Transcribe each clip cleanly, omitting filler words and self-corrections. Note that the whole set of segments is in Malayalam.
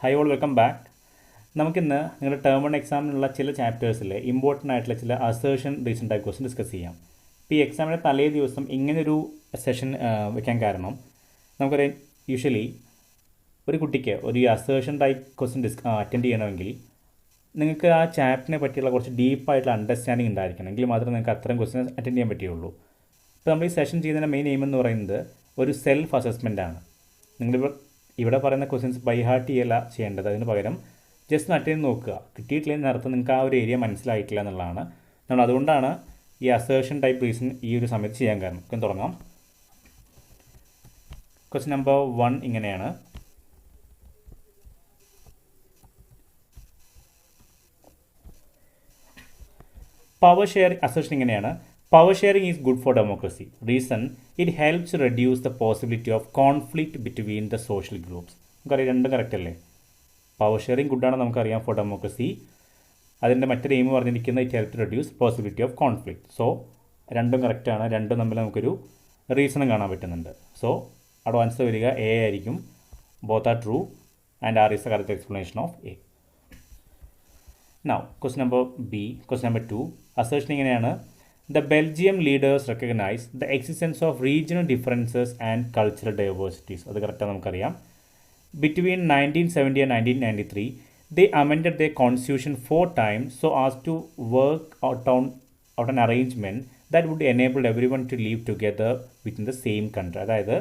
Hi all welcome back. നമുക്കിന്ന് നിങ്ങളുടെ ടേം 1 എക്സാമിനുള്ള ചില ചാപ്റ്റേഴ്സിൽ ഇമ്പോർട്ടൻ്റ് ആയിട്ടുള്ള ചില assertion reason type question discuss ചെയ്യാം. ഇപ്പോൾ ഈ എക്സാമിൻ്റെ തലേ ദിവസം ഇങ്ങനൊരു സെഷൻ വെക്കാൻ കാരണം നമുക്കറിയാം, യൂഷ്വലി ഒരു കുട്ടിക്ക് ഒരു അസേർഷൻ ടൈപ്പ് ക്വസ്റ്റ്യൻ അറ്റൻഡ് ചെയ്യണമെങ്കിൽ നിങ്ങൾക്ക് ആ ചാപ്റ്ററിനെ പറ്റിയുള്ള കുറച്ച് ഡീപ്പായിട്ടുള്ള അണ്ടർസ്റ്റാൻഡിങ് ഉണ്ടായിരിക്കണം. എങ്കിൽ മാത്രമേ നിങ്ങൾക്ക് അത്തരം ക്വസ്റ്റ്യൻ അറ്റൻഡ് ചെയ്യാൻ പറ്റുകയുള്ളൂ. ഇപ്പോൾ നമ്മൾ ഈ സെഷൻ ചെയ്യുന്നതിൻ്റെ മെയിൻ എയിം എന്ന് പറയുന്നത് ഒരു സെൽഫ് അസസ്മെൻ്റ് ആണ്. നിങ്ങളിപ്പോൾ ഇവിടെ പറയുന്ന ക്വസ്റ്റ്യൻസ് ബൈ ഹാർട്ട് ചെയ്യല്ല ചെയ്യേണ്ടത്. അതിന് പകരം ജസ്റ്റ് അറ്റൻഡ് ചെയ്ത് നോക്കുക. കിട്ടിയിട്ടില്ലെങ്കിൽ അർത്ഥം നിങ്ങൾക്ക് ആ ഒരു ഏരിയ മനസ്സിലായിട്ടില്ല എന്നുള്ളതാണ്. നമ്മൾ അതുകൊണ്ടാണ് ഈ അസേർഷൻ ടൈപ്പ് റീസൺ ഈ ഒരു സമയത്ത് ചെയ്യാൻ കാരണം. നമുക്ക് തുടങ്ങാം. ക്വസ്റ്റ്യൻ നമ്പർ 1 ഇങ്ങനെയാണ്. പവർ ഷെയറിംഗ് അസേർഷൻ ഇങ്ങനെയാണ്. Power sharing is good for democracy. Reason it helps reduce the possibility of conflict between the social groups. നമുക്കറിയാം, രണ്ടും കറക്റ്റ് അല്ലേ? പവർ ഷെയറിംഗ് ഗുഡാണ് നമുക്കറിയാം ഫോർ ഡെമോക്രസി. അതിൻ്റെ മറ്റൊരു എയിം പറഞ്ഞിരിക്കുന്നത് it help reduce possibility of conflict. So രണ്ടും കറക്റ്റാണ്. രണ്ടും തമ്മിൽ നമുക്കൊരു റീസണും കാണാൻ പറ്റുന്നുണ്ട്. സോ അവിടെ ആൻസർ വരിക എ ആയിരിക്കും. Both R true and R is the correct explanation of A. Now, question number B, question number 2, assertion ഇങ്ങനെയാണ്. The Belgium leaders recognize the existence of regional differences and cultural diversities. അത് കറക്റ്റാണ് നമുക്കറിയാം. Between 1970 and 1993, they amended their constitution 4 times so as to work out an arrangement that would enable everyone to live together within the same country. അതായത്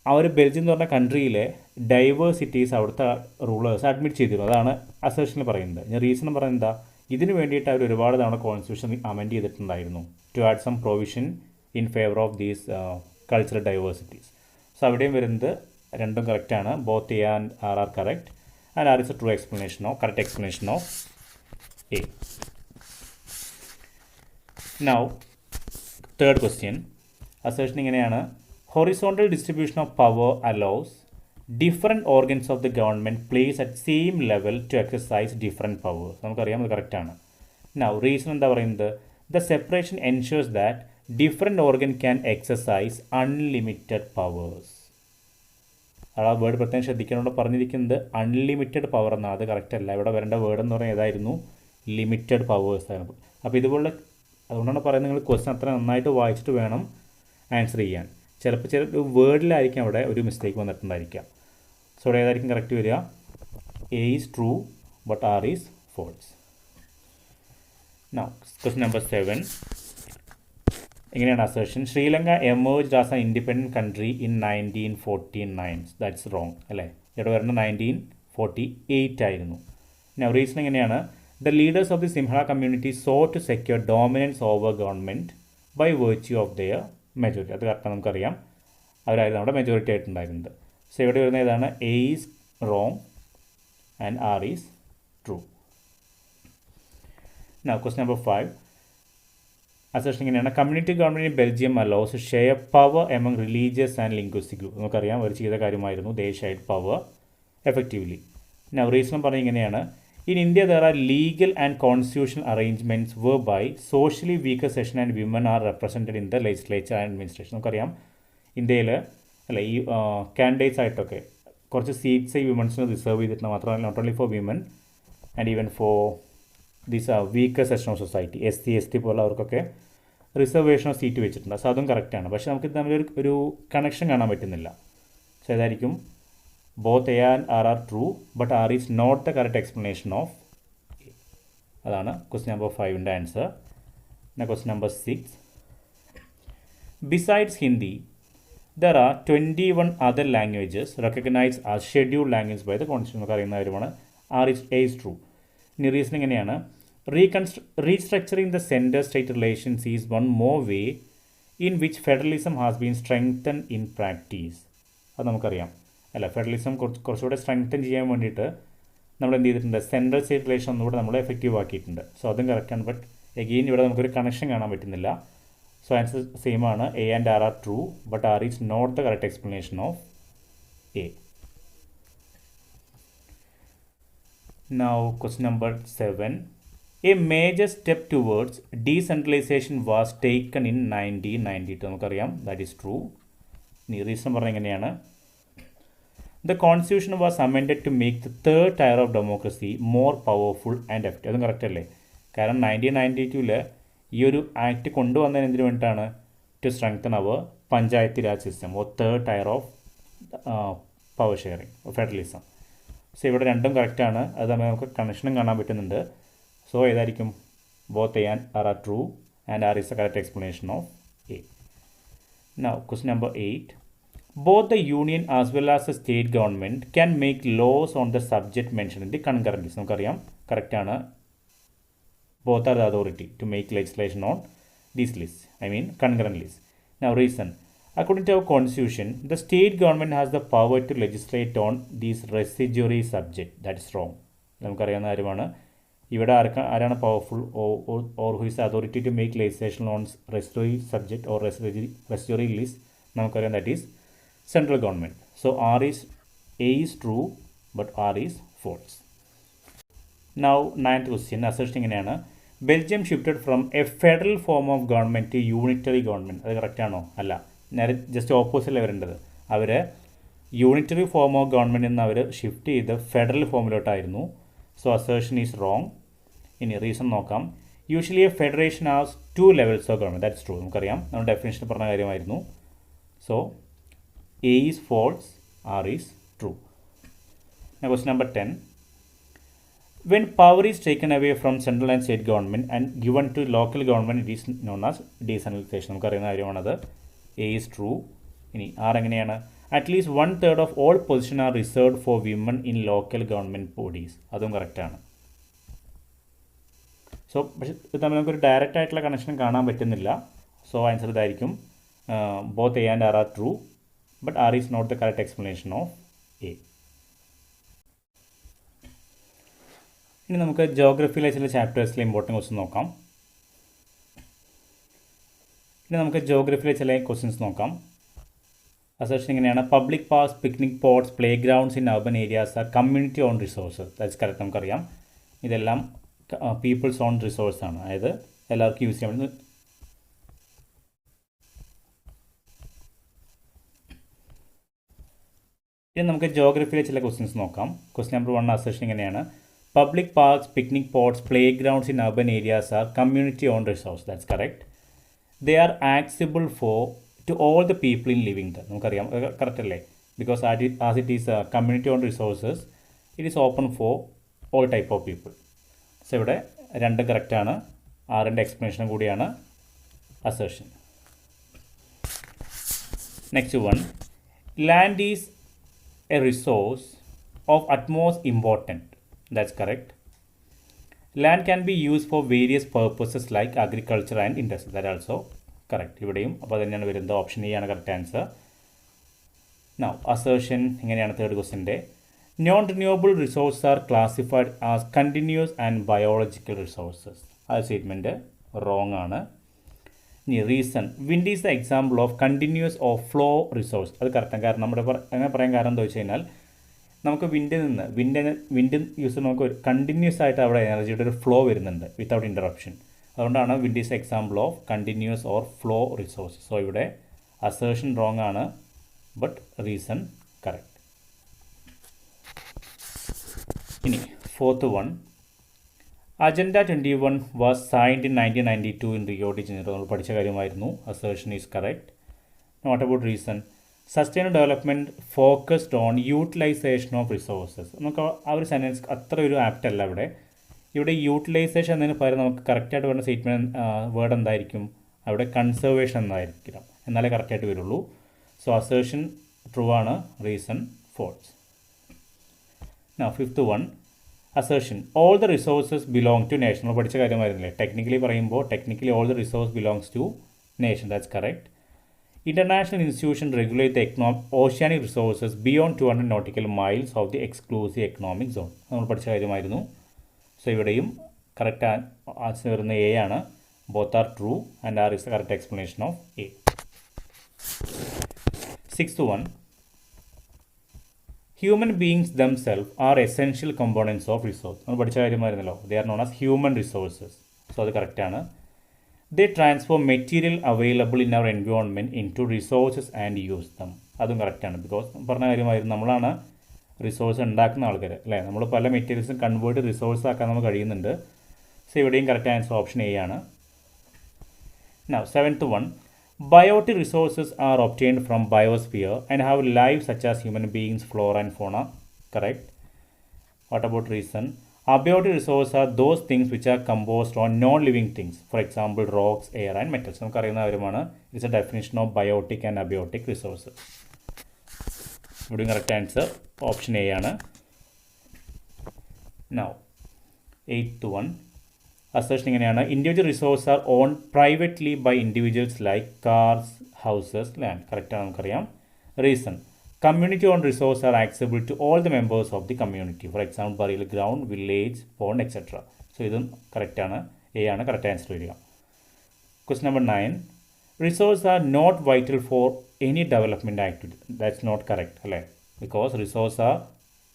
ആ ഒരു ബെൽജിയം എന്ന് പറഞ്ഞ കൺട്രിയിലെ ഡൈവേഴ്സിറ്റീസ് അവിടുത്തെ റൂളേഴ്സ് അഡ്മിറ്റ് ചെയ്തിരുന്നു. അതാണ് അസേർഷനിൽ പറയുന്നത്. ഞാൻ റീസൺ പറയുന്നത് എന്താ, ഇതിന് വേണ്ടിയിട്ട് അവർ ഒരുപാട് തവണ കോൺസ്റ്റിറ്റ്യൂഷൻ അമെൻഡ് ചെയ്തിട്ടുണ്ടായിരുന്നു to add some provision in favour of these cultural diversities. So അവിടെയും വരുന്നത് രണ്ടും കറക്റ്റാണ്. Both A and R correct and R is A true explanation of correct explanation of A. Now third question assertion ഇങ്ങനെയാണ്. Horizontal distribution of power allows different organs of the government placed at same level to exercise different powers. നമുക്കറിയാം, അത് കറക്റ്റാണ്. Now, reason എന്താ പറയുന്നത്? The separation ensures that different organ can exercise unlimited powers. ആ വേർഡ് പ്രത്യേകം ശ്രദ്ധിക്കാനുള്ള പറഞ്ഞിരിക്കുന്നത് അൺലിമിറ്റഡ് പവർ എന്നാണ്. അത് കറക്റ്റ് അല്ല. ഇവിടെ വരേണ്ട വേർഡ് എന്ന് പറഞ്ഞാൽ ഏതായിരുന്നു? ലിമിറ്റഡ് പവേഴ്സ് ആയിരുന്നു. അപ്പോൾ ഇതുപോലെ അതുകൊണ്ടാണ് പറയുന്നത് നിങ്ങൾ ക്വസ്റ്റ്യൻ അത്ര നന്നായിട്ട് വായിച്ചിട്ട് വേണം ആൻസർ ചെയ്യാൻ. ചിലപ്പോൾ ചില വേർഡിലായിരിക്കും അവിടെ ഒരു മിസ്റ്റേക്ക് വന്നിട്ടുണ്ടായിരിക്കാം. സോ ഇവിടെ ഏതായിരിക്കും കറക്റ്റ് വരിക? A is true but R is false. Now question number 7 ഇങ്ങനെയാണ് അസേർഷൻ. Sri Lanka emerged as an independent country in 1949. That's wrong അല്ലേ? ഇവിടെ വരുന്ന 1948 ആയിരുന്നു. നൗ റീസൺ എങ്ങനെയാണ്? The leaders of the Sinhala community so to secure dominance over government by virtue of their majority. അത് കറക്റ്റാണ്, നമുക്കറിയാം. അവരായിരുന്നു അവിടെ മെജോറിറ്റി ആയിട്ടുണ്ടായിരുന്നത്. സോ ഇവിടെ വരുന്ന ഏതാണ്? A is wrong and R is true. Now question number 5 assertion ഇങ്ങനെയാണ്. Community government in Belgium allows share power among religious and linguistic group. നമുക്കറിയാം, അവർ ചെയ്ത കാര്യമായിരുന്നു. They shared power effectively. Now reason പറഞ്ഞ ഇങ്ങനെയാണ്. In India, there are legal and constitutional arrangements whereby socially weaker section and women are represented in the legislature and administration. നമുക്കറിയാം, ഇന്ത്യയിൽ അല്ല ഈ കാൻഡിഡേറ്റ്സ് ആയിട്ടൊക്കെ കുറച്ച് സീറ്റ്സ് ഈ വിമൻസിന് റിസർവ് ചെയ്തിട്ടുണ്ട്. മാത്രമല്ല not only for women and even for these weaker section of society, SC ST പോലെ അവർക്കൊക്കെ റിസർവേഷൻ ഓഫ് സീറ്റ് വെച്ചിട്ടുണ്ട്. സോ അതും കറക്റ്റാണ്. പക്ഷേ നമുക്ക് തമ്മിലൊരു കണക്ഷൻ കാണാൻ പറ്റുന്നില്ല. സോ ഏതായിരിക്കും? Both A and R are true, but R is not the correct explanation of A. അതാണ് ക്വസ്റ്റ്യൻ നമ്പർ 5ൻ്റെ answer. Question number 6. Besides Hindi, there are 21 other languages recognized as scheduled languages by the Constitution. നമുക്ക് അറിയുന്ന കാര്യമാണ്. A is true. ഇനി റീസൺ എങ്ങനെയാണ്? Restructuring the center-state relations is one more way in which federalism has been strengthened in practice. അത് നമുക്കറിയാം അല്ല. ഫെഡറലിസം കുറച്ചുകൂടെ സ്ട്രെങ്തൻ ചെയ്യാൻ വേണ്ടിയിട്ട് നമ്മൾ എന്ത് ചെയ്തിട്ടുണ്ട്? സെൻട്രൽ സ്റ്റേറ്റ് റിലേഷൻ ഒന്നുകൂടെ നമ്മൾ എഫക്റ്റീവ് ആക്കിയിട്ടുണ്ട്. സോ അതും കറക്റ്റാണ്. ബട്ട് എഗെയിൻ ഇവിടെ നമുക്കൊരു കണക്ഷൻ കാണാൻ പറ്റുന്നില്ല. സോ ആൻസർ സെയിം ആണ്. A and R true but R is not the correct explanation of A. Now question number 7. A major step towards decentralisation was taken in 1992. നമുക്കറിയാം, ദാറ്റ് ഈസ് ട്രൂ. ഇനി റീസൺ പറഞ്ഞ എങ്ങനെയാണ്? The constitution was amended to make the third tier of democracy more powerful and effective. അതും കറക്റ്റ് അല്ലേ? കാരണം 1992 ഈ ഒരു ആക്ട് കൊണ്ടുവന്നതിന് എന്തിനു വേണ്ടിയിട്ടാണ്? To strengthen our panchayat raj system or third tier of power sharing federalism. So ഇവിടെ രണ്ടും കറക്റ്റാണ്. അത് തമ്മിൽ നമുക്ക് കണക്ഷനും കാണാൻ പറ്റുന്നുണ്ട്. സോ ഏതായിരിക്കും? Both A and R are true and R is the correct explanation of A. Now, question number 8. Both the union as well as the state government can make laws on the subject mentioned in the concurrent list. നമുക്കറിയാം കറക്റ്റാണ്. Both are the authority to make legislation on these lists. I mean concurrent lists. Now reason. According to our constitution, the state government has the power to legislate on these residuary subject. That is wrong. നമുക്കറിയാവുന്ന കാര്യമാണ്. ഇവിടെ ആരാണ് powerful or who is authority to make legislation on residuary subject or residuary list? നമുക്കറിയാം that is central government. So A is true but R is false. Now 9th question assertion ഇങ്ങനെയാണ്: Belgium shifted from a federal form of government to unitary government. അത് കറക്റ്റാണോ? അല്ല, നേരെ ജസ്റ്റ് ഓപ്പോസിറ്റല്ലേ വരേണ്ടത്. അവർ യൂണിറ്ററി ഫോം ഓഫ് ഗവൺമെൻറ് നിന്ന് അവർ ഷിഫ്റ്റ് ചെയ്ത് ഫെഡറൽ ഫോമിലോട്ടായിരുന്നു. So assertion is wrong. ഇനി റീസൺ നോക്കാം. Usually a federation has 2 levels of government. That's true. നമുക്കറിയാം, നമ്മൾ ഡെഫിനേഷൻ പറഞ്ഞ കാര്യമായിരുന്നു. So A is false, R is true. Question number 10. When power is taken away from central and state government and given to local government, it is known as decentralization. നമുക്കറിയുന്ന കാര്യമാണത്. A is true. ഇനി ആർ എങ്ങനെയാണ്? At least 1/3 of all position are reserved for women in local government bodies. അതും കറക്റ്റാണ്. സോ പക്ഷേ ഇത് തമ്മിൽ നമുക്കൊരു ഡയറക്റ്റ് ആയിട്ടുള്ള കണക്ഷൻ കാണാൻ പറ്റുന്നില്ല. സോ ആൻസർ ഇതായിരിക്കും. Both A and R are true but R is not the correct explanation of A. ഇനി നമുക്ക് ജോഗ്രഫിയിലെ ചില ചാപ്റ്റേഴ്സിലെ ഇമ്പോർട്ടൻറ്റ് ക്വസ്റ്റ്യൻ നോക്കാം. ക്വസ്റ്റ്യൻസ് നോക്കാം. അസർഷൻ ഇങ്ങനെയാണ്: public parks, picnic spots, play grounds in urban areas are community own resources. That's correct. നമുക്കറിയാം ഇതെല്ലാം പീപ്പിൾസ് ഓൺ റിസോഴ്സ് ആണ്. അതായത് എല്ലാവർക്കും യൂസ് ചെയ്യാൻ പറ്റുന്ന. ഇനി നമുക്ക് ജോഗ്രഫിയിലെ ചില ക്വസ്റ്റ്യൻസ് നോക്കാം. ക്വസ്റ്റ്യൻ നമ്പർ 1 അസർഷൻ ഇങ്ങനെയാണ്: public parks, picnic spots, play grounds in urban areas are community own resource. That's correct. They are accessible to all the people in living there. നമുക്കറിയാം കറക്റ്റ് അല്ലേ? Because as it is community own resources, it is open for all type of people. So ഇവിടെ രണ്ട് കറക്റ്റാണ്. ആറിൻ്റെ എക്സ്പ്ലനേഷനും കൂടിയാണ് assertion. Next one: land is a resource of utmost important. That's correct. Land can be use for various purposes like agriculture and industry. That also correct. ഇവിടെയും അപ്പോൾ തന്നെയാണ് വരുന്നത്. ഓപ്ഷൻ എ ആണ് കറക്റ്റ് ആൻസർ. നൗ അസേർഷൻ ഇങ്ങനെയാണ് തേർഡ് ക്വസ്റ്റ്യൻ്റെ: non renewable resources are classified as continuous and biological resources. ആ സ്റ്റേറ്റ്മെൻറ്റ് റോങ് ആണ്. ഇനി reason: wind is the example of continuous of flow resource. അത് കറക്റ്റാണ്. കാരണം നമ്മുടെ അങ്ങനെ പറയാൻ കാരണം എന്താ വെച്ച് കഴിഞ്ഞാൽ നമുക്ക് വിൻഡ് യൂസ് ചെയ്യുമ്പോൾ നമുക്ക് കണ്ടിന്യൂസ് ആയിട്ട് അവിടെ എനർജിയുടെ ഒരു ഫ്ലോ വരുന്നുണ്ട് വിത്തൗട്ട് ഇൻ്ററപ്ഷൻ. അതുകൊണ്ടാണ് wind is example of continuous or flow resource. So ഇവിടെ അസേർഷൻ റോങ് ആണ് ബട്ട് റീസൺ കറക്റ്റ്. ഇനി fourth one: agenda 21 was signed in 1992 in Rio de Janeiro. നമ്മൾ പഠിച്ച കാര്യമായിരുന്നു. Assertion is correct. Note about reason: sustainable development focused on utilisation of resources. നമുക്ക് ആ ഒരു സെൻറ്റൻസ് അത്ര ഒരു ആപ്റ്റ് അല്ല ഇവിടെ. ഇവിടെ യൂട്ടിലൈസേഷൻ എന്നതിന് പകരം നമുക്ക് കറക്റ്റായിട്ട് വരുന്ന സ്റ്റേറ്റ്മെൻറ്റ് വേർഡ് എന്തായിരിക്കും? അവിടെ കൺസർവേഷൻ എന്നായിരിക്കണം. എന്നാലേ കറക്റ്റായിട്ട് വരുള്ളൂ. സോ അസേർഷൻ ട്രൂ ആണ്, reason false. Fifth one assertion: all the resources belong to nation. നമ്മൾ പഠിച്ച കാര്യമായിരുന്നില്ലേ? Technically all the resource belongs to nation. That's correct. International institutions regulate the oceanic resources beyond 200 nautical miles of the exclusive economic zone. നമ്മൾ പഠിച്ച കാര്യമായിരുന്നു. സോ ഇവിടെയും കറക്റ്റ് ആൻസർ വരുന്ന എ ആണ്. Both R true and R is the correct explanation of A. Sixth one: human beings themselves are essential components of resource. നമ്മൾ പഠിച്ച കാര്യമായിരുന്നല്ലോ. They are known as human resources. So അത് കറക്റ്റാണ്. They transform material available in our environment into resources and use them. അതും കറക്റ്റാണ്. ബിക്കോസ് പറഞ്ഞ കാര്യമായിരുന്നു, നമ്മളാണ് റിസോഴ്സ് ഉണ്ടാക്കുന്ന ആൾക്കാർ അല്ലേ. നമ്മൾ പല മെറ്റീരിയൽസും കൺവേർട്ട് റിസോഴ്സ് ആക്കാൻ നമുക്ക് കഴിയുന്നുണ്ട്. സോ ഇവിടെയും കറക്റ്റ് ആൻസർ ഓപ്ഷൻ എ ആണ്. Now, 7th one, biotic resources are obtained from biosphere and have lives such as human beings, flora and fauna. Correct. What about reason? Abiotic resources are those things which are composed on non-living things. For example, rocks, air and metals. നമുക്കറിയുന്ന കാര്യമാണ്. It's a definition of biotic and abiotic resources. ഇവിടെ കറക്റ്റ് ആൻസർ ഓപ്ഷൻ എ ആണ്. Now, 8th one. Assertion ഇങ്ങനെയാണ്, individual resource are own privately by individuals like cars, houses, land. കറക്റ്റാണ് നമുക്കറിയാം. Reason, community own resource are accessible to all the members of the community. For example burial ground, village, pond etcetera. So ഇതും കറക്റ്റാണ്, എ ആണ് കറക്റ്റ് ആൻസർ വരിക. Question number 9, resource are not vital for any development activity. That's not correct അല്ലേ, because resource are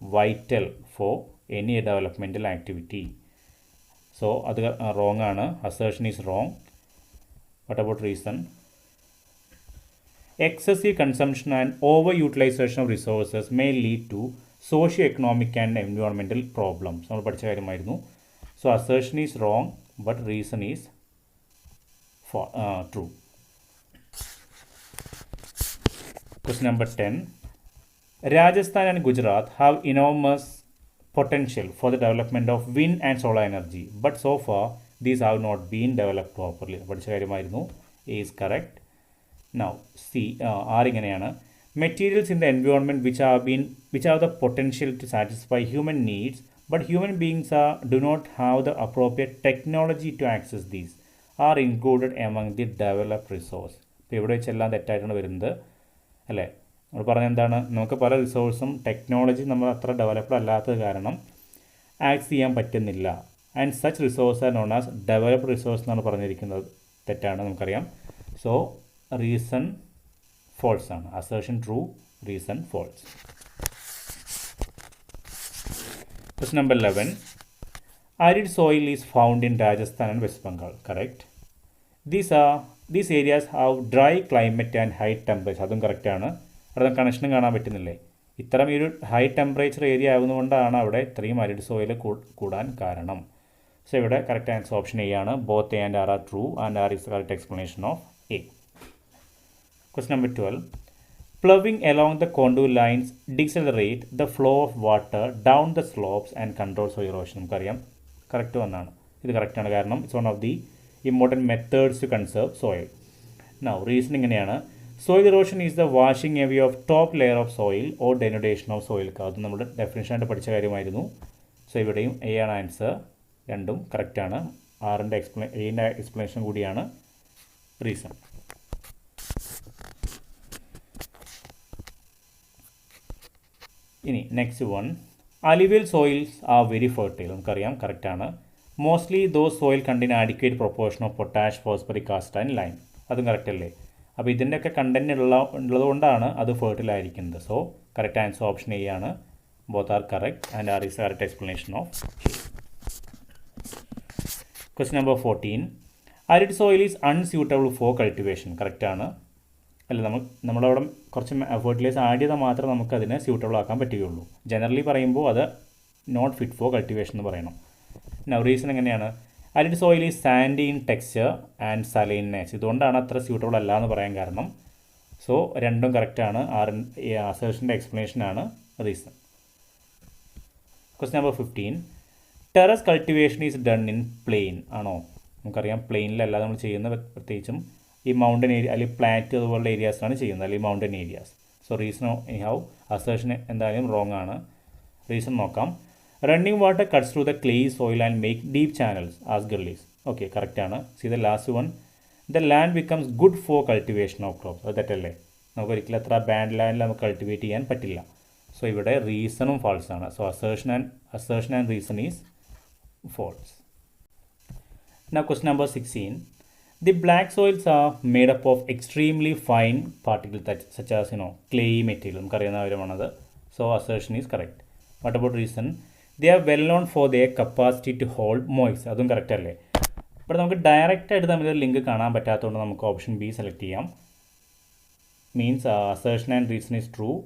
vital for any developmental activity. So അത് റോങ് ആണ്. Assertion is wrong. What about reason? Excessive consumption and over utilisation of resources may lead to socio economic and environmental problems. നമ്മൾ പഠിച്ച കാര്യമായിരുന്നു. So assertion is wrong but reason is true. Question number 10, Rajasthan and Gujarat have enormous potential for the development of wind and solar energy, but so far these have not been developed properly. പഠിച്ച കാര്യമായിരുന്നു. A is correct. Now C, R ഇങ്ങനെയാണ്, materials in the environment which have the potential to satisfy human needs, but human beings do not have the appropriate technology to access these, are included among the developed resource. ഇപ്പോൾ ഇവിടെ വെച്ചെല്ലാം തെറ്റായിട്ടാണ് വരുന്നത് അല്ലേ. നമ്മൾ പറഞ്ഞത് എന്താണ്, നമുക്ക് പല റിസോഴ്സും ടെക്നോളജി നമ്മൾ അത്ര ഡെവലപ്ഡ് അല്ലാത്തത് കാരണം ആക്സസ് ചെയ്യാൻ പറ്റുന്നില്ല. And such resource are known as developed resource എന്നാണ് പറഞ്ഞിരിക്കുന്നത്. തെറ്റാണ് നമുക്കറിയാം. സോ റീസൺ ഫോൾസ് ആണ്. Assertion true, reason false. Question number 11, arid soil is found in Rajasthan and West Bengal. Correct. These areas have dry climate and high temperature. അതും കറക്റ്റാണ്. അവിടെ കണക്ഷനും കാണാൻ പറ്റുന്നില്ലേ. ഇത്തരം ഈ ഒരു ഹൈ ടെമ്പറേച്ചർ ഏരിയ ആകുന്നതുകൊണ്ടാണ് അവിടെ ഇത്രയും അരിഡ് സോയിൽ കൂടാൻ കാരണം. സോ ഇവിടെ കറക്റ്റ് ആൻസർ ഓപ്ഷൻ എ ആണ്. Both A and R true and R is correct explanation of A. Question number 12, ploughing along the contour lines decelerate the flow of water down the slopes and control soil erosion. നമുക്കറിയാം കറക്റ്റ് വന്നാണ്. ഇത് കറക്റ്റാണ്, കാരണം it's one of the important methods to conserve soil. Now reason ഇങ്ങനെയാണ്, soil erosion is the washing away of top layer of soil or denudation of soil. അത് നമ്മുടെ ഡെഫിനേഷനായിട്ട് പഠിച്ച കാര്യമായിരുന്നു. സോ ഇവിടെയും എ ആണ് ആൻസർ. രണ്ടും കറക്റ്റാണ്. എയുടെ എക്സ്പ്ലനേഷൻ കൂടിയാണ് റീസൺ. ഇനി next one, alluvial soils are very fertile. നമുക്കറിയാം കറക്റ്റാണ്. Mostly those soil contain adequate proportion of potash, phosphoric acid and lime. അതും കറക്റ്റ് അല്ലേ. അപ്പോൾ ഇതിൻ്റെയൊക്കെ കണ്ടൻറ്റ് ഉള്ളതുകൊണ്ടാണ് അത് ഫെർട്ടൈൽ ആയിരിക്കുന്നത്. So correct answer option A ആണ്. Both R correct and R is correct explanation of A. Question number 14, arid soil is unsuitable for cultivation. കറക്റ്റാണ് അല്ല. നമ്മളവിടെ കുറച്ച് ഫെർട്ടിലൈസർ ആഡ് ചെയ്താൽ മാത്രമേ നമുക്കതിനെ സ്യൂട്ടബിൾ ആക്കാൻ പറ്റുകയുള്ളൂ. ജനറലി പറയുമ്പോൾ അത് നോട്ട് ഫിറ്റ് ഫോർ കൾട്ടിവേഷൻ എന്ന് പറയണം. റീസൺ എങ്ങനെയാണ്, arid soil is sandy in texture and salineness. ഇതുകൊണ്ടാണ് അത്ര സ്യൂട്ടബിൾ അല്ല എന്ന് പറയാൻ കാരണം. സോ രണ്ടും കറക്റ്റാണ്. അസേർഷൻ്റെ എക്സ്പ്ലനേഷനാണ് reason. Question number 15, terrace cultivation is done in plain. ആണോ? നമുക്കറിയാം പ്ലെയിനിലല്ല നമ്മൾ ചെയ്യുന്നത്. പ്രത്യേകിച്ചും ഈ മൗണ്ടൻ ഏരിയ അല്ലെങ്കിൽ പ്ലാറ്റ് അതുപോലുള്ള ഏരിയാസിലാണ് ചെയ്യുന്നത്, അല്ലെങ്കിൽ mountain areas. So reason how assertion എന്തായാലും റോങ് ആണ്. റീസൺ നോക്കാം. Running water cuts through the clay soil and make deep channels as gullies. Okay കറക്റ്റാണ്. See the last one, the land becomes good for cultivation of crops. അത് തെറ്റല്ലേ. നമുക്ക് ഒരിക്കലും അത്ര ബാഡ് ലാൻഡിൽ നമുക്ക് കൾട്ടിവേറ്റ് ചെയ്യാൻ പറ്റില്ല. സോ ഇവിടെ റീസണും ഫാൾസ് ആണ്. So assertion and reason is false. Now question number 16, the black soils are made up of extremely fine particles such as clay material. നമുക്കറിയുന്ന കാര്യമാണത്. So assertion is correct. What about reason? They are well known for their capacity to hold moisture. അതും കറക്റ്റ് അല്ലേ. ഇപ്പോൾ നമുക്ക് ഡയറക്റ്റായിട്ട് തമ്മിലൊരു ലിങ്ക് കാണാൻ പറ്റാത്തതുകൊണ്ട് നമുക്ക് ഓപ്ഷൻ ബി സെലക്ട് ചെയ്യാം. Means assertion and reason is true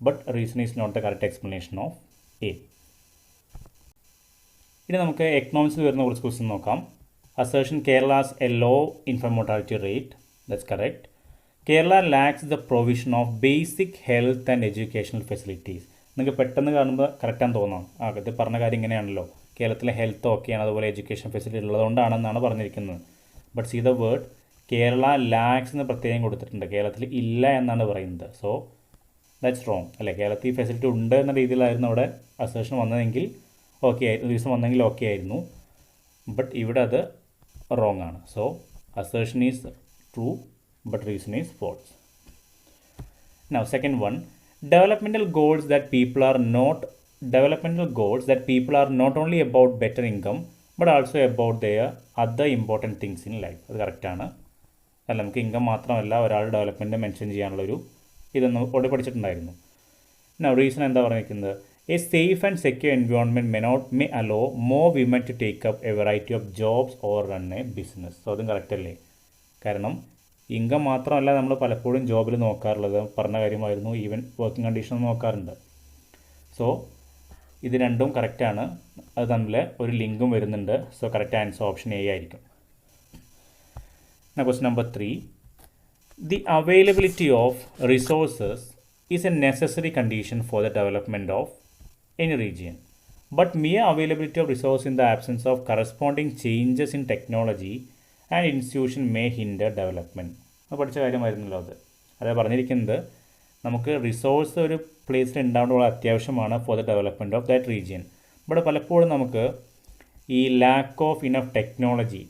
but reason is not the correct explanation of A. ഇനി നമുക്ക് എക്കണോമിക്സിൽ വരുന്ന കുറച്ച് ക്വസ്റ്റ്യൻ നോക്കാം. Assertion Kerala's a low infant mortality rate, that's correct. Kerala lacks the provision of basic health and educational facilities. നിങ്ങൾക്ക് പെട്ടെന്ന് കാണുമ്പോൾ കറക്റ്റാന്ന് തോന്നാം, ഇത് പറഞ്ഞ കാര്യം ഇങ്ങനെയാണല്ലോ, കേരളത്തിലെ ഹെൽത്ത് ഓക്കെയാണ്, അതുപോലെ എഡ്യൂക്കേഷൻ ഫെസിലിറ്റി ഉള്ളതുകൊണ്ടാണെന്നാണ് പറഞ്ഞിരിക്കുന്നത്. But see the word Kerala lacks എന്ന് പ്രത്യേകം കൊടുത്തിട്ടുണ്ട്, കേരളത്തിൽ ഇല്ല എന്നാണ് പറയുന്നത്. സോ ദാറ്റ്സ് റോങ് അല്ലേ. കേരളത്തിൽ ഈ ഫെസിലിറ്റി ഉണ്ട് എന്ന രീതിയിലായിരുന്നു അവിടെ അസേർഷൻ വന്നതെങ്കിൽ ഓക്കെ, റീസൺ വന്നെങ്കിൽ ഓക്കെ ആയിരുന്നു. ബട്ട് ഇവിടെ അത് റോങ് ആണ്. So assertion is true but reason is false. Now second one, developmental goals that people are not only about better income but also about their other important things in life. അത് കറക്റ്റാണ്. അല്ല, നമുക്ക് ഇൻകം മാത്രമല്ല ഒരാൾ ഡെവലപ്മെൻറ്റ് മെൻഷൻ ചെയ്യാനുള്ളൊരു ഇതൊന്നും ഓടി പഠിച്ചിട്ടുണ്ടായിരുന്നു. റീസൺ എന്താ പറഞ്ഞിരിക്കുന്നത്? A safe and secure environment may allow more women to take up a variety of jobs or run a business. So അതും കറക്റ്റ് അല്ലേ? കാരണം ഇൻകം മാത്രമല്ല നമ്മൾ പലപ്പോഴും ജോബിൽ നോക്കാറുള്ളത്, പറഞ്ഞ കാര്യമായിരുന്നു, ഈവൻ വർക്കിംഗ് കണ്ടീഷൻ നോക്കാറുണ്ട്. സോ ഇത് രണ്ടും കറക്റ്റാണ്, അത് തമ്മിൽ ഒരു ലിങ്കും വരുന്നുണ്ട്. So correct answer option A ആയിരിക്കും. Question number 3, the availability of resources is a necessary condition for the development of any region, but mere availability of resource in the absence of corresponding changes in technology and institution may hinder development. അത് പഠിച്ച കാര്യമായിരുന്നല്ലോ അത്. അതായത് പറഞ്ഞിരിക്കുന്നത് നമുക്ക് റിസോഴ്സ് ഒരു പ്ലേസിൽ ഉണ്ടാവേണ്ടത് അത്യാവശ്യമാണ് four the development of that region. But പലപ്പോഴും നമുക്ക് ഈ ലാക്ക് ഓഫ് ഇനഫ് ടെക്നോളജി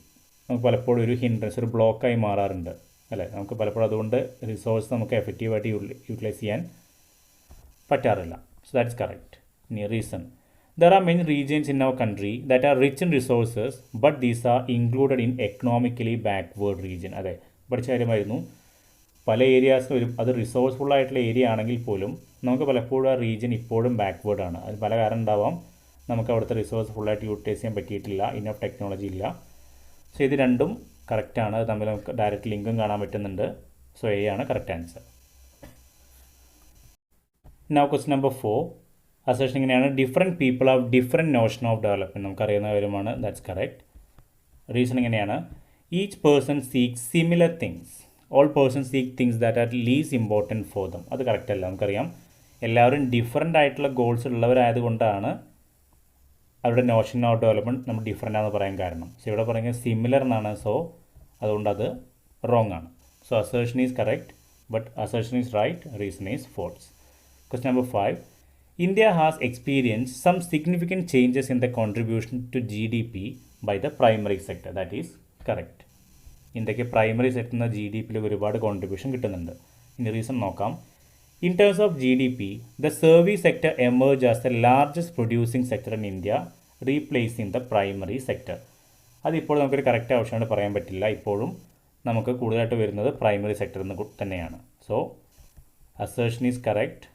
നമുക്ക് പലപ്പോഴും ഒരു ഹിൻഡ്രൻസ്, ഒരു ബ്ലോക്കായി മാറാറുണ്ട് അല്ലേ. നമുക്ക് പലപ്പോഴും അതുകൊണ്ട് റിസോഴ്സ് നമുക്ക് എഫക്റ്റീവായിട്ട് യൂട്ടിലൈസ് ചെയ്യാൻ പറ്റാറില്ല. So that's correct. ഇനി reason, there are many regions in our country that are rich in resources but these are included in economically backward region. അതെ, പഠിച്ച കാര്യമായിരുന്നു. പല ഏരിയാസിലും അത് റിസോഴ്സ്ഫുൾ ആയിട്ടുള്ള ഏരിയ ആണെങ്കിൽ പോലും നമുക്ക് പലപ്പോഴും ആ റീജിയൻ ഇപ്പോഴും ബാക്ക്വേർഡാണ്. അത് പല കാരണം ഉണ്ടാവാം. നമുക്ക് അവിടുത്തെ റിസോഴ്സ് ഫുള്ളായിട്ട് യൂട്ടിലൈസ് ചെയ്യാൻ പറ്റിയിട്ടില്ല, ഇനഫ് ടെക്നോളജി ഇല്ല. സോ ഇത് രണ്ടും കറക്റ്റാണ്, അത് തമ്മിൽ നമുക്ക് ഡയറക്റ്റ് ലിങ്കും കാണാൻ പറ്റുന്നുണ്ട്. സോ എ ആണ് correct answer. Now question number 4, assertion ഇങ്ങനെയാണ്, different people have different notion of development. നമുക്കറിയുന്ന കാര്യമാണ്, ദാറ്റ്സ് കറക്റ്റ്. റീസൺ ഇങ്ങനെയാണ്, each person seek similar things, all person seek things that are least important for them. അത് കറക്റ്റ് അല്ല. നമുക്കറിയാം എല്ലാവരും ഡിഫറെൻ്റ് ആയിട്ടുള്ള ഗോൾസ് ഉള്ളവരായതുകൊണ്ടാണ് അവരുടെ നോഷൻ ഓഫ് ഡെവലപ്മെൻറ്റ് നമ്മൾ ഡിഫറെൻ്റ് ആണെന്ന് പറയാൻ കാരണം. സോ ഇവിടെ പറയുന്നത് സിമിലർ എന്നാണ്. സോ അതുകൊണ്ട് അത് റോങ് ആണ്. So assertion is correct but assertion is right, reason is false. Question number 5, India has experienced some significant changes in the contribution to GDP by the primary sector. That is correct. ഇന്ത്യക്ക് പ്രൈമറി സെക്ടറിൽ നിന്ന് GDP ഒരുപാട് കോൺട്രിബ്യൂഷൻ കിട്ടുന്നുണ്ട്. ഇനി റീസൺ നോക്കാം. In terms of GDP, the service sector emerge as the largest producing sector in India, replacing the primary sector. അതിപ്പോൾ നമുക്കൊരു കറക്റ്റ് ആവശ്യമായിട്ട് പറയാൻ പറ്റില്ല. ഇപ്പോഴും നമുക്ക് കൂടുതലായിട്ട് വരുന്നത് പ്രൈമറി സെക്ടറിൽ നിന്ന് തന്നെയാണ്. So assertion is correct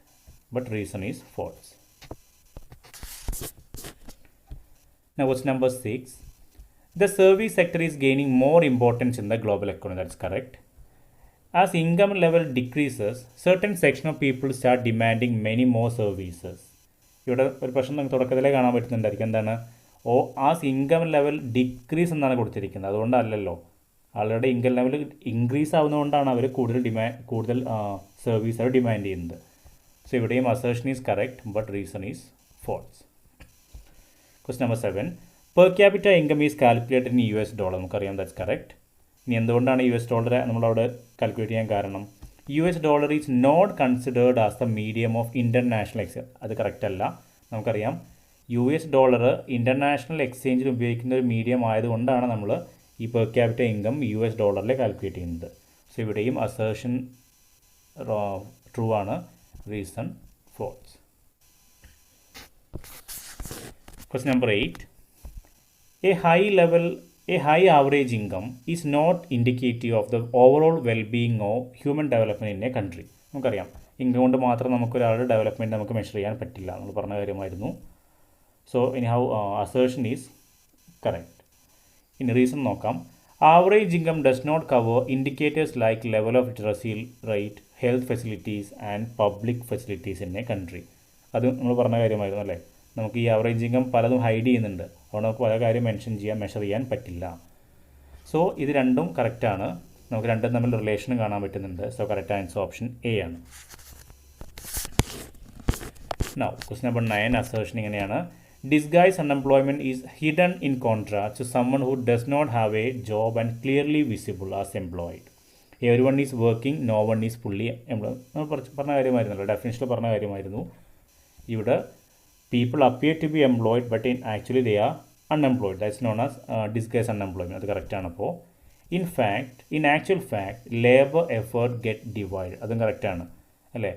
but reason is false. Now what's number 6, the service sector is gaining more importance in the global economy. That's correct. As income level decreases, certain section of people start demanding many more services. ഇവിടെ ഒരു പ്രശ്നം നമുക്ക് തുടക്കത്തിലേ കാണാൻ പറ്റുന്നുണ്ടായിരിക്കും. എന്താണ്? ആസ് ഇൻകം ലെവൽ ഡിക്രീസ് എന്നാണ് കൊടുത്തിരിക്കുന്നത്. അതുകൊണ്ടല്ലല്ലോ, ആളുടെ ഇൻകം ലെവൽ ഇൻക്രീസ് ആവുന്നതുകൊണ്ടാണ് അവർ കൂടുതൽ സർവീസ് അവർ ഡിമാൻഡ് ചെയ്യുന്നത്. സോ ഇവിടെയും assertion is correct but reason is false. Question number 7, per capita income is calculated in US dollar. നമുക്കറിയാം, ദാറ്റ്സ് കറക്റ്റ്. ഇനി എന്തുകൊണ്ടാണ് US ഡോളർ നമ്മളവിടെ കാൽക്കുലേറ്റ് ചെയ്യാൻ കാരണം? US dollar is not considered as the medium of international exchange. അത് കറക്റ്റ് അല്ല. നമുക്കറിയാം US ഡോളർ ഇൻ്റർനാഷണൽ എക്സ്ചേഞ്ചിൽ ഉപയോഗിക്കുന്ന ഒരു മീഡിയം ആയതുകൊണ്ടാണ് നമ്മൾ ഈ പെർ ക്യാപിറ്റ ഇൻകം US ഡോളറിൽ കാൽക്കുലേറ്റ് ചെയ്യുന്നത്. സോ ഇവിടെയും അസേർഷൻ ട്രൂ ആണ്, reason false. Question number 8, a high average income is not indicative of the overall well-being of human development in a country. നമുക്കറിയാം, ഇൻകം കൊണ്ട് മാത്രം നമുക്കൊരാളുടെ ഡെവലപ്മെൻറ്റ് നമുക്ക് മെഷർ ചെയ്യാൻ പറ്റില്ല, നമ്മൾ പറഞ്ഞ കാര്യമായിരുന്നു. സോ ഇനി ഹൗ അസേർഷൻ ഈസ് കറക്റ്റ്. ഇനി റീസൺ നോക്കാം. Average income does not cover indicators like level of literacy rate, health facilities and public facilities in a country. അത് നമ്മൾ പറഞ്ഞ കാര്യമായിരുന്നു അല്ലേ. നമുക്ക് ഈ ആവറേജ് ഇൻകം പലതും ഹൈഡ് ചെയ്യുന്നുണ്ട്, അതുകൊണ്ട് നമുക്ക് പല കാര്യം മെഷർ ചെയ്യാൻ പറ്റില്ല. സോ ഇത് രണ്ടും കറക്റ്റാണ്. നമുക്ക് രണ്ടും തമ്മിൽ റിലേഷൻ കാണാൻ പറ്റുന്നുണ്ട്. So correct answer option A ആണ്. നൗ ക്വസ്റ്റ്യൻ നമ്പർ 9 അസേർഷൻ ഇങ്ങനെയാണ്: disguise unemployment is hidden in contrast to someone who does not have a job and clearly visible as employed. Every one is working, no one is fully employed. നമ്മൾ പറഞ്ഞ കാര്യമായിരുന്നല്ലോ, ഡെഫിനിഷനിൽ പറഞ്ഞ കാര്യമായിരുന്നു. ഇവിടെ people appear to be employed but in actually they are unemployed. That's known as disguise unemployment. അത് കറക്റ്റാണ്. അപ്പോൾ in actual fact labour effort get divide. അതും കറക്റ്റാണ് അല്ലേ.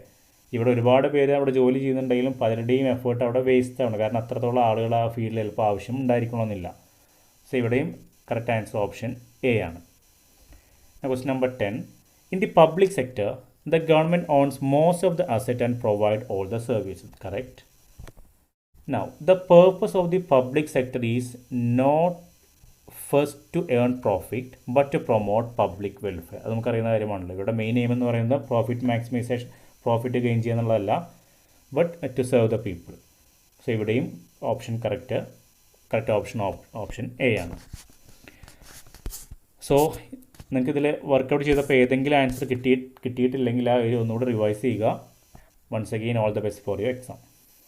ഇവിടെ ഒരുപാട് പേര് അവിടെ ജോലി ചെയ്യുന്നുണ്ടെങ്കിലും പലരുടെയും എഫേർട്ട് അവിടെ വേസ്റ്റ് ആണ്, കാരണം അത്രത്തോളം ആളുകൾ ആ ഫീൽഡിൽ ചിലപ്പോൾ ആവശ്യം ഉണ്ടായിരിക്കണമെന്നില്ല. സോ ഇവിടെയും കറക്റ്റ് ആൻസർ ഓപ്ഷൻ എ ആണ്. Question number 10: in the public sector the government owns most of the asset and provide all the services. Correct. Now the purpose of the public sector is not first to earn profit but to promote public welfare. അത് നമുക്കറിയുന്ന കാര്യമാണല്ലോ. ഇവിടെ മെയിൻ എയിം എന്ന് പറയുന്നത് പ്രോഫിറ്റ് മാക്സിമൈസേഷൻ, പ്രോഫിറ്റ് ഗെയിൻ ചെയ്യുക എന്നുള്ളതല്ല, but to serve the people. So ഇവിടെയും ഓപ്ഷൻ കറക്റ്റ് ഓപ്ഷൻ എ ആണ്. സോ നിങ്ങൾക്കിതിൽ വർക്കൗട്ട് ചെയ്തപ്പോൾ ഏതെങ്കിലും ആൻസർ കിട്ടിയിട്ടില്ലെങ്കിൽ ആ ഒരു ഒന്നുകൂടെ റിവൈസ് ചെയ്യുക. Once again all the best for your exam.